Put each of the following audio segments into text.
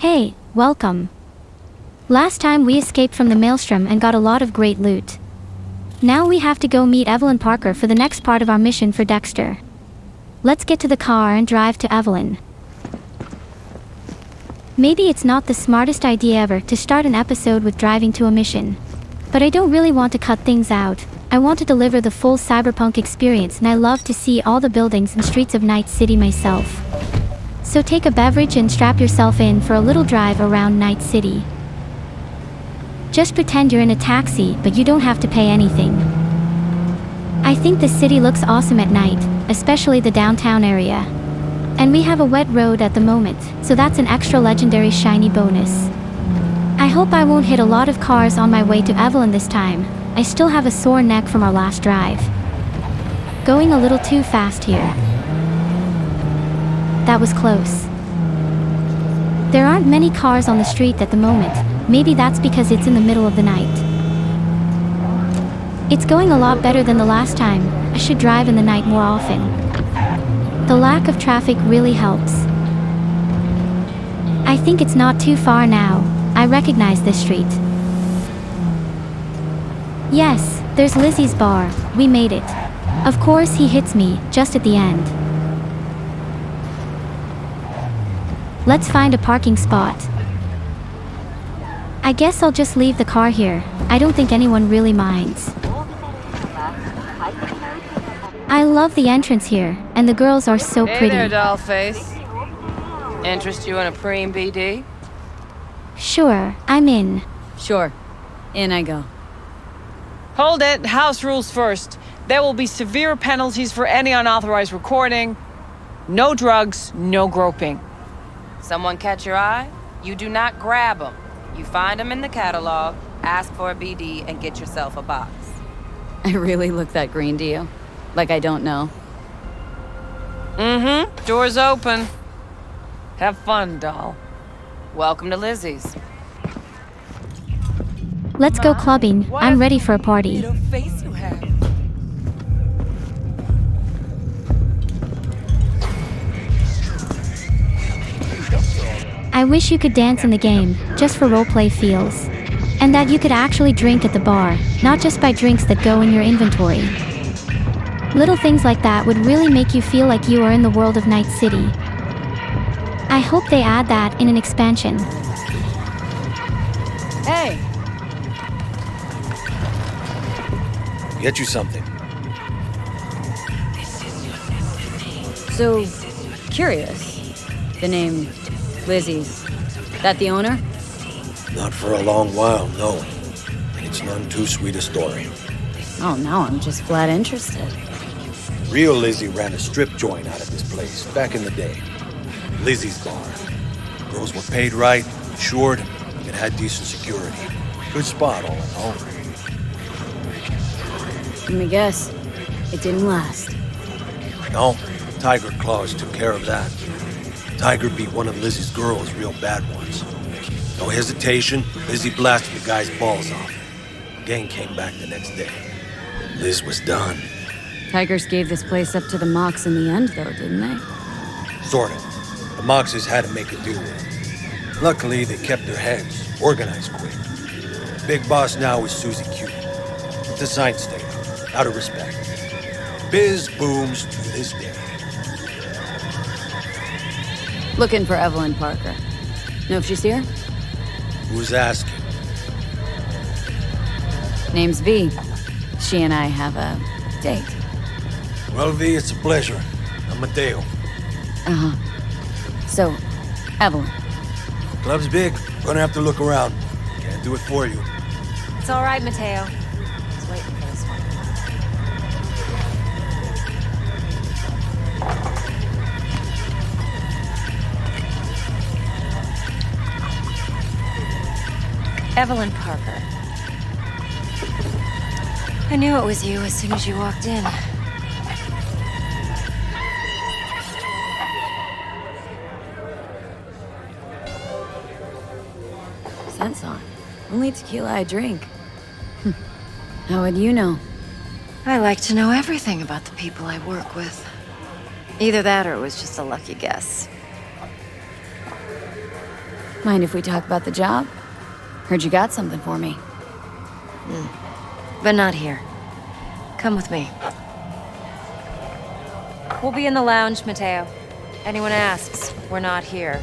Hey, welcome. Last time we escaped from the maelstrom and got a lot of great loot. Now we have to go meet Evelyn Parker for the next part of our mission for Dexter. Let's get to the car and drive to Evelyn. Maybe it's not the smartest idea ever to start an episode with driving to a mission. But I don't really want to cut things out. I want to deliver the full Cyberpunk experience, and I love to see all the buildings and streets of Night City myself. So take a beverage and strap yourself in for a little drive around Night City. Just pretend you're in a taxi, but you don't have to pay anything. I think the city looks awesome at night, especially the downtown area. And we have a wet road at the moment, so that's an extra legendary shiny bonus. I hope I won't hit a lot of cars on my way to Evelyn this time. I still have a sore neck from our last drive. Going a little too fast here. That was close. There aren't many cars on the street at the moment. Maybe that's because it's in the middle of the night. It's going a lot better than the last time. I should drive in the night more often. The lack of traffic really helps. I think it's not too far now. I recognize this street. Yes, there's Lizzie's bar. We made it. Of course he hits me, just at the end. Let's find a parking spot. I guess I'll just leave the car here. I don't think anyone really minds. I love the entrance here, and the girls are so pretty. Hey there, dollface. Interest you in a preem BD? Sure, I'm in. Sure. In I go. Hold it. House rules first. There will be severe penalties for any unauthorized recording. No drugs, no groping. Someone catch your eye? You do not grab them. You find them in the catalog, ask for a BD, and get yourself a box. I really look that green to you? Like I don't know. Mm-hmm. Door's open. Have fun, doll. Welcome to Lizzie's. Let's go clubbing. I'm ready for a party. What a face you have. I wish you could dance in the game, just for roleplay feels. And that you could actually drink at the bar, not just buy drinks that go in your inventory. Little things like that would really make you feel like you are in the world of Night City. I hope they add that in an expansion. Hey! Get you something. So, curious. The name Lizzies. That the owner? Not for a long while, no. It's none too sweet a story. Oh, now I'm just flat interested. Real Lizzie ran a strip joint out of this place back in the day. Lizzie's bar. Girls were paid right, insured, and had decent security. Good spot, all in all. Let me guess. It didn't last. No, Tiger Claws took care of that. Tiger beat one of Lizzie's girls real bad once. No hesitation, Lizzie blasted the guy's balls off. Gang came back the next day. Liz was done. Tigers gave this place up to the Mox in the end, though, didn't they? Sort of. The Moxes had to make a deal with it. Luckily, they kept their heads, organized quick. Big boss now is Susie Q. But the signs stay up, out of respect. Biz booms to this day. Looking for Evelyn Parker. Know if she's here? Who's asking? Name's V. She and I have a date. Well, V, it's a pleasure. I'm Mateo. Uh-huh. So, Evelyn. Club's big. Gonna have to look around. Can't do it for you. It's all right, Mateo. Just waiting for this one. Evelyn Parker. I knew it was you as soon as you walked in. Scent's on. Only tequila I drink. How would you know? I like to know everything about the people I work with. Either that or it was just a lucky guess. Mind if we talk about the job? Heard you got something for me. But not here. Come with me. We'll be in the lounge, Mateo. Anyone asks, we're not here.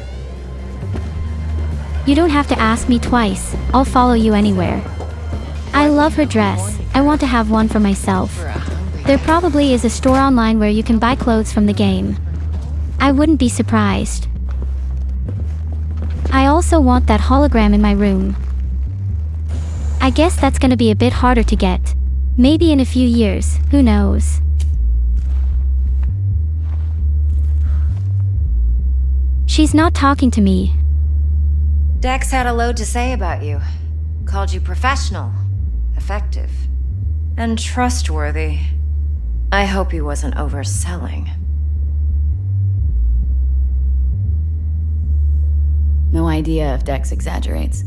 You don't have to ask me twice. I'll follow you anywhere. I love her dress. I want to have one for myself. There probably is a store online where you can buy clothes from the game. I wouldn't be surprised. I also want that hologram in my room. I guess that's gonna be a bit harder to get. Maybe in a few years, who knows? She's not talking to me. Dex had a load to say about you. Called you professional, effective, and trustworthy. I hope he wasn't overselling. No idea if Dex exaggerates.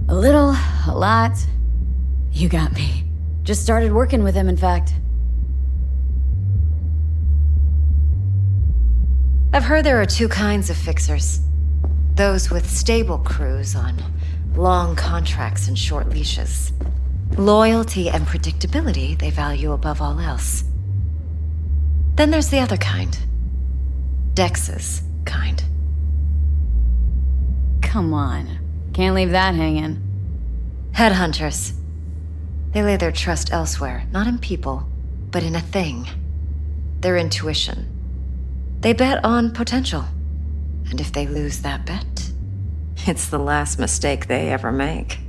A little, a lot. You got me. Just started working with him, in fact. I've heard there are two kinds of fixers. Those with stable crews on long contracts and short leashes. Loyalty and predictability they value above all else. Then there's the other kind. Dex's kind. Come on. Can't leave that hanging. Headhunters. They lay their trust elsewhere, not in people, but in a thing. Their intuition. They bet on potential. And if they lose that bet, it's the last mistake they ever make.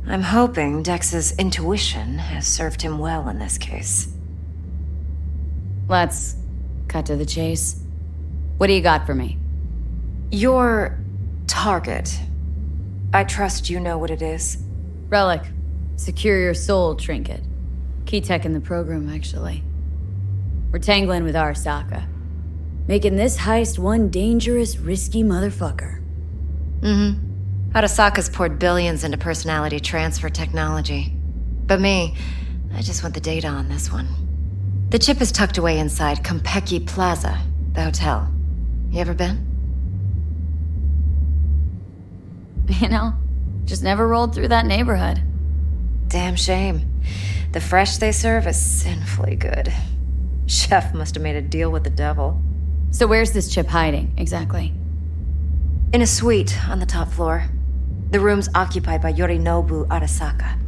I'm hoping Dex's intuition has served him well in this case. Let's cut to the chase. What do you got for me? Your target. I trust you know what it is. Relic. Secure your soul trinket. Key tech in the program, actually. We're tangling with Arasaka. Making this heist one dangerous, risky motherfucker. Arasaka's poured billions into personality transfer technology. But me, I just want the data on this one. The chip is tucked away inside Konpeki Plaza, the hotel. You ever been? You know, just never rolled through that neighborhood. Damn shame. The fresh they serve is sinfully good. Chef must have made a deal with the devil. So where's this chip hiding, exactly? In a suite on the top floor. The room's occupied by Yorinobu Arasaka.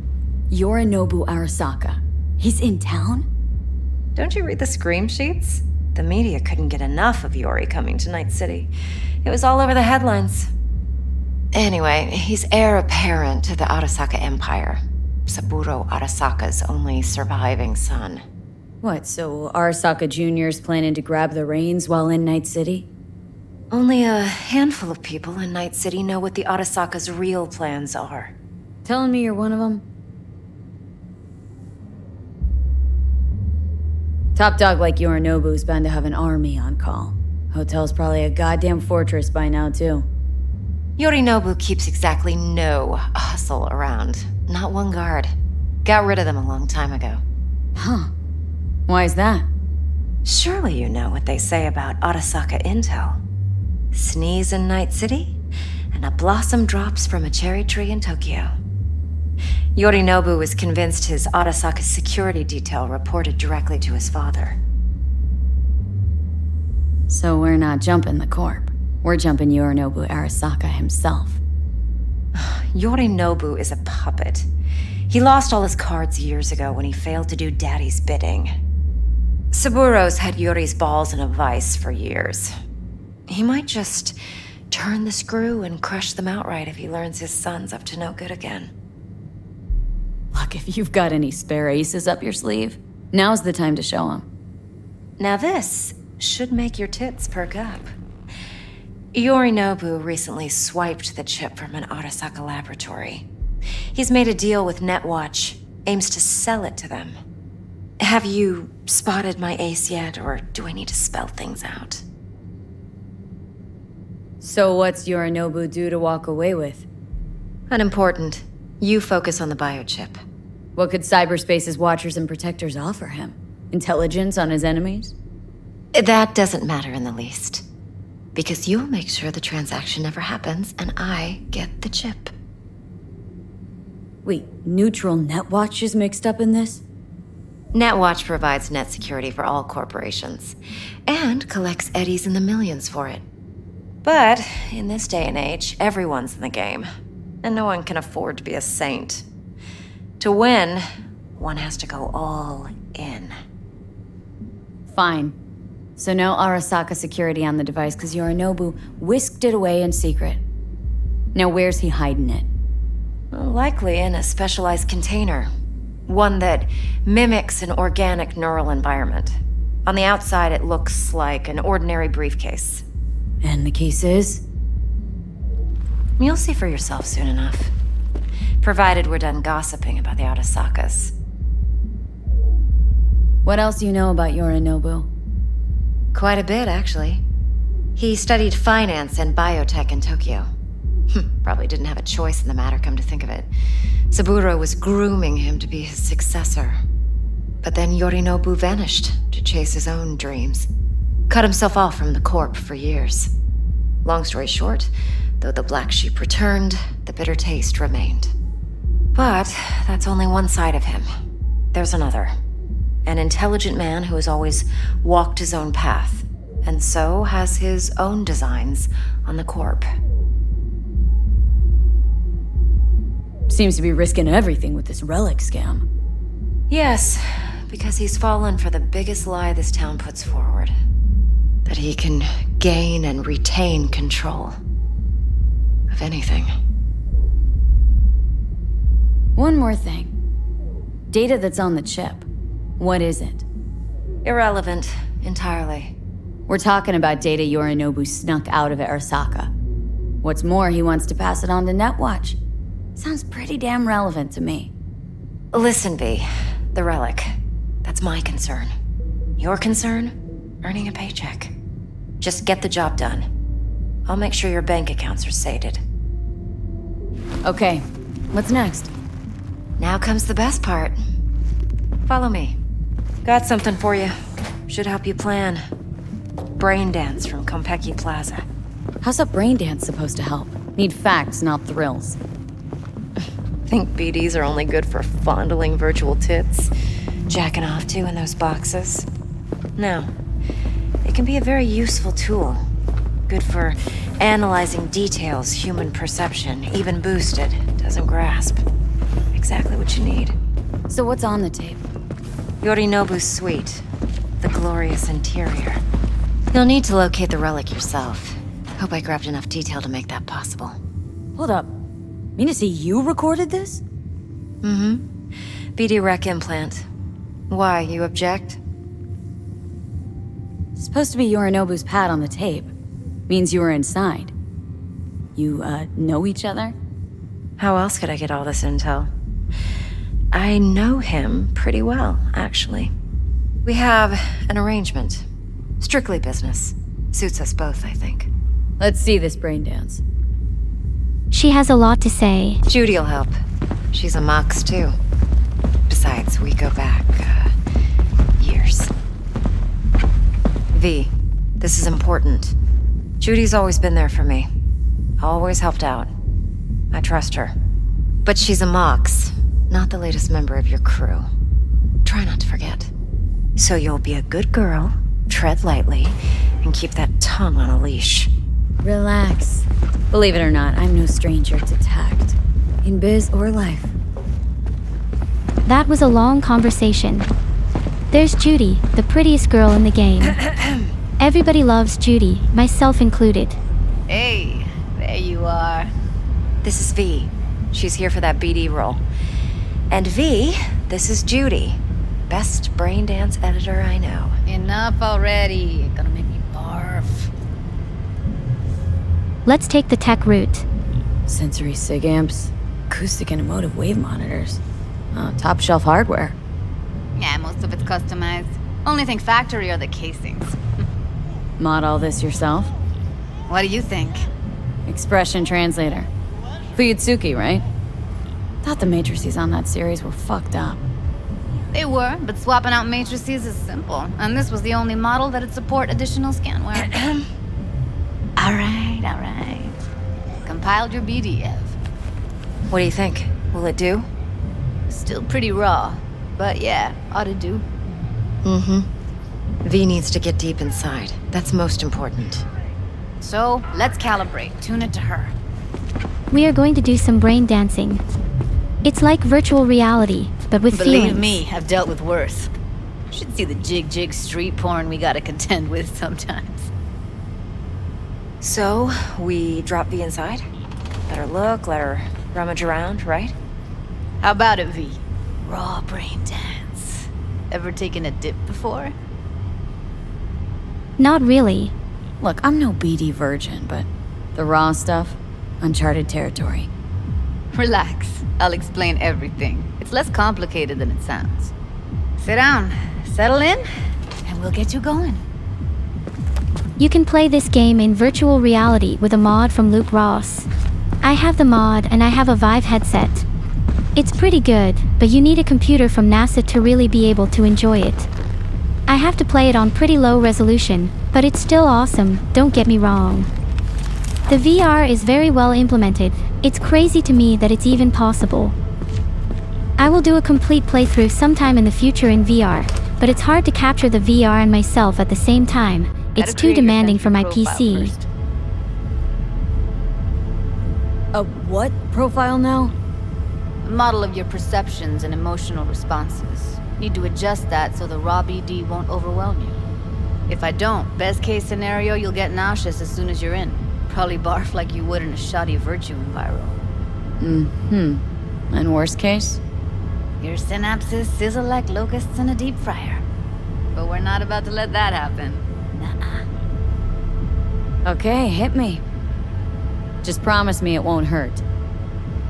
Yorinobu Arasaka. He's in town? Don't you read the scream sheets? The media couldn't get enough of Yori coming to Night City. It was all over the headlines. Anyway, he's heir apparent to the Arasaka Empire. Saburo Arasaka's only surviving son. What, so Arasaka Jr.'s planning to grab the reins while in Night City? Only a handful of people in Night City know what the Arasaka's real plans are. Telling me you're one of them? Top dog like Yorinobu's bound to have an army on call. Hotel's probably a goddamn fortress by now, too. Yorinobu keeps exactly no hustle around. Not one guard. Got rid of them a long time ago. Huh. Why is that? Surely you know what they say about Arasaka intel. Sneeze in Night City, and a blossom drops from a cherry tree in Tokyo. Yorinobu was convinced his Arasaka security detail reported directly to his father. So we're not jumping the corp. We're jumping Yorinobu Arasaka himself. Yorinobu is a puppet. He lost all his cards years ago when he failed to do Daddy's bidding. Saburo's had Yori's balls in a vice for years. He might just turn the screw and crush them outright if he learns his son's up to no good again. Look, if you've got any spare aces up your sleeve, now's the time to show them. Now this should make your tits perk up. Yorinobu recently swiped the chip from an Arasaka laboratory. He's made a deal with Netwatch, aims to sell it to them. Have you spotted my ace yet, or do I need to spell things out? So what's Yorinobu due to walk away with? Unimportant. You focus on the biochip. What could cyberspace's watchers and protectors offer him? Intelligence on his enemies? That doesn't matter in the least. Because you'll make sure the transaction never happens, and I get the chip. Wait, neutral Netwatch is mixed up in this? Netwatch provides net security for all corporations, and collects eddies in the millions for it. But in this day and age, everyone's in the game, and no one can afford to be a saint. To win, one has to go all in. Fine. So no Arasaka security on the device because Yorinobu whisked it away in secret. Now where's he hiding it? Likely in a specialized container. One that mimics an organic neural environment. On the outside, it looks like an ordinary briefcase. And the case is? You'll see for yourself soon enough. Provided we're done gossiping about the Arasakas. What else do you know about Yorinobu? Quite a bit, actually. He studied finance and biotech in Tokyo. Probably didn't have a choice in the matter, come to think of it. Saburo was grooming him to be his successor. But then Yorinobu vanished to chase his own dreams. Cut himself off from the Corp for years. Long story short, though the black sheep returned, the bitter taste remained. But that's only one side of him. There's another. An intelligent man who has always walked his own path, and so has his own designs on the Corp. Seems to be risking everything with this relic scam. Yes, because he's fallen for the biggest lie this town puts forward. That he can gain and retain control of anything. One more thing. Data that's on the chip. What is it? Irrelevant, entirely. We're talking about data Yorinobu snuck out of Arasaka. What's more, he wants to pass it on to Netwatch. Sounds pretty damn relevant to me. Listen, V. The relic. That's my concern. Your concern? Earning a paycheck. Just get the job done. I'll make sure your bank accounts are sated. Okay, what's next? Now comes the best part. Follow me. Got something for you. Should help you plan. Braindance from Konpeki Plaza. How's a Braindance supposed to help? Need facts, not thrills. Think BDs are only good for fondling virtual tits? Jacking off to in those boxes? No. It can be a very useful tool. Good for analyzing details human perception, even boosted, doesn't grasp. Exactly what you need. So what's on the tape? Yorinobu's suite. The glorious interior. You'll need to locate the relic yourself. Hope I grabbed enough detail to make that possible. Hold up. Mean to say you recorded this? BD rec implant. Why, you object? Supposed to be Yorinobu's pad on the tape. Means you were inside. You, know each other? How else could I get all this intel? I know him pretty well, actually. We have an arrangement. Strictly business. Suits us both, I think. Let's see this Braindance. She has a lot to say. Judy'll help. She's a Mox, too. Besides, we go back, years. V, this is important. Judy's always been there for me. Always helped out. I trust her. But she's a Mox, not the latest member of your crew. Try not to forget. So you'll be a good girl, tread lightly, and keep that tongue on a leash. Relax. Believe it or not, I'm no stranger to tact. In biz or life. That was a long conversation. There's Judy, the prettiest girl in the game. Everybody loves Judy, myself included. Hey, there you are. This is V. She's here for that BD role. And V, this is Judy. Best Braindance editor I know. Enough already. You're gonna make me barf. Let's take the tech route. Sensory sig amps, acoustic and emotive wave monitors. Top shelf hardware. Yeah, most of it's customized. Only thing factory are the casings. Mod all this yourself? What do you think? Expression translator. Fuyutsuki, right? Thought the matrices on that series were fucked up. They were, but swapping out matrices is simple. And this was the only model that'd support additional scanware. Alright. Compiled your BDF. What do you think? Will it do? Still pretty raw, but yeah, ought to do. Mm-hmm. V needs to get deep inside. That's most important. So, let's calibrate. Tune it to her. We are going to do some brain dancing. It's like virtual reality, but with Believe feelings. me, I've dealt with worse. Should see the jig street porn we gotta contend with sometimes. So, we drop V inside? Let her look, let her rummage around, right? How about it, V? Raw brain dance. Ever taken a dip before? Not really. Look, I'm no BD virgin, but the raw stuff, uncharted territory. Relax. I'll explain everything. It's less complicated than it sounds. Sit down, settle in, and we'll get you going. You can play this game in virtual reality with a mod from Luke Ross. I have the mod and I have a Vive headset. It's pretty good, but you need a computer from NASA to really be able to enjoy it. I have to play it on pretty low resolution, but it's still awesome, don't get me wrong. The VR is very well implemented. It's crazy to me that it's even possible. I will do a complete playthrough sometime in the future in VR, but it's hard to capture the VR and myself at the same time. It's Gotta too create your demanding for my Sentry profile PC. first. A what profile now? A model of your perceptions and emotional responses. Need to adjust that so the raw BD won't overwhelm you. If I don't, best case scenario, you'll get nauseous as soon as you're in. Probably barf like you would in a shoddy virtue enviro. And worst case? Your synapses sizzle like locusts in a deep fryer. But we're not about to let that happen. Nuh-uh. Okay, hit me. Just promise me it won't hurt.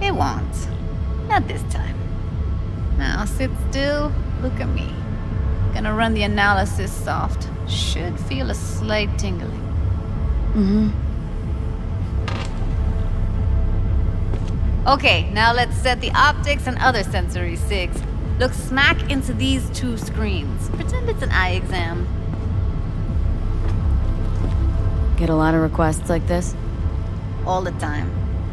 It won't. Not this time. Now sit still, look at me. Gonna run the analysis soft. Should feel a slight tingling. Okay, now let's set the optics and other sensory sigs. Look smack into these two screens. Pretend it's an eye exam. Get a lot of requests like this? All the time.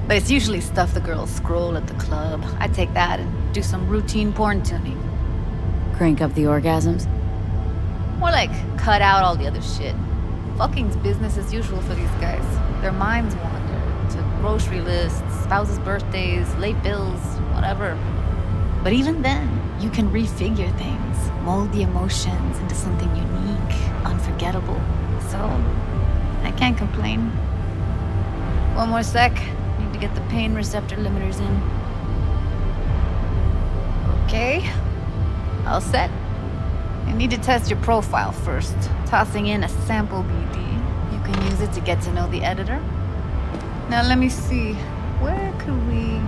But it's usually stuff the girls scroll at the club. I take that and do some routine porn tuning. Crank up the orgasms? More like cut out all the other shit. Fucking's business as usual for these guys. Their minds wander to grocery lists, spouses' birthdays, late bills, whatever. But even then, you can refigure things, mold the emotions into something unique, unforgettable. So, I can't complain. One more sec. Need to get the pain receptor limiters in. Okay. All set. I need to test your profile first. Tossing in a sample BD. You can use it to get to know the editor. Now let me see. Where could we...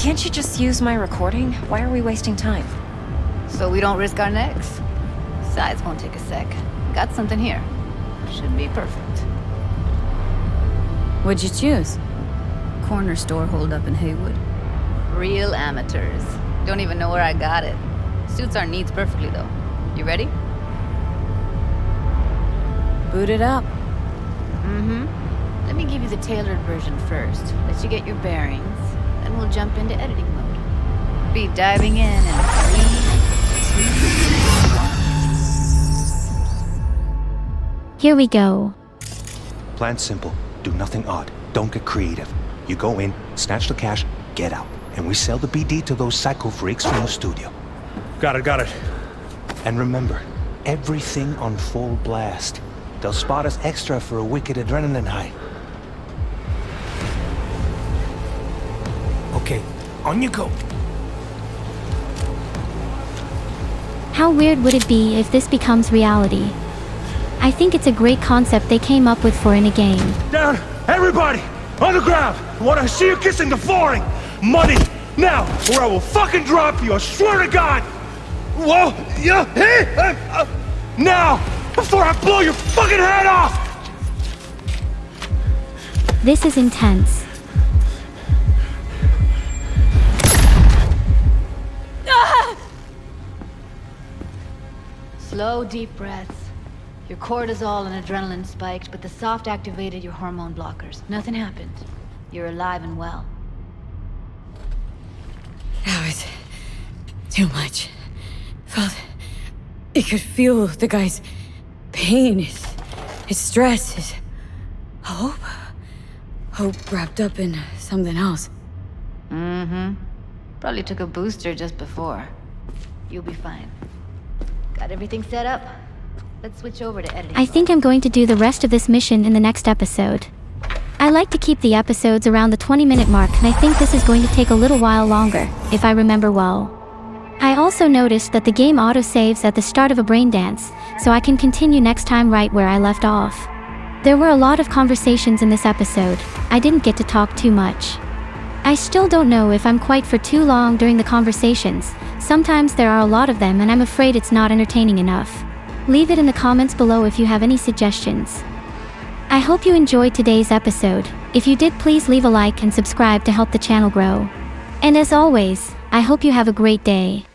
Can't you just use my recording? Why are we wasting time? So we don't risk our necks? Besides, won't take a sec. Got something here. Should be perfect. What'd you choose? Corner store holdup in Haywood. Real amateurs. Don't even know where I got it. Suits our needs perfectly, though. You ready? Boot it up. Let me give you the tailored version first. Let you get your bearings. Then we'll jump into editing mode. Be diving in 3, 2, 1. Here we go. Plan simple. Do nothing odd. Don't get creative. You go in, snatch the cash, get out. And we sell the BD to those psycho freaks from the studio. Got it. And remember, everything on full blast. They'll spot us extra for a wicked adrenaline high. Okay, on you go. How weird would it be if this becomes reality? I think it's a great concept they came up with for in a game. Down, everybody! On the ground! I wanna see you kissing the flooring! Money! Now, or I will fucking drop you, I swear to God! Whoa! Yeah! Hey! Now! Before I blow your fucking head off! This is intense. Slow, deep breaths. Your cortisol and adrenaline spiked, but the soft activated your hormone blockers. Nothing happened. You're alive and well. That was too much. You could feel the guy's pain, his stress, his hope. Hope wrapped up in something else. Mm-hmm. Probably took a booster just before. You'll be fine. Got everything set up? Let's switch over to editing. I think I'm going to do the rest of this mission in the next episode. I like to keep the episodes around the 20-minute mark, and I think this is going to take a little while longer, if I remember well. I also noticed that the game autosaves at the start of a Braindance, so I can continue next time right where I left off. There were a lot of conversations in this episode. I didn't get to talk too much. I still don't know if I'm quite for too long during the conversations. Sometimes there are a lot of them and I'm afraid it's not entertaining enough. Leave it in the comments below if you have any suggestions. I hope you enjoyed today's episode. If you did, please leave a like and subscribe to help the channel grow. And as always, I hope you have a great day.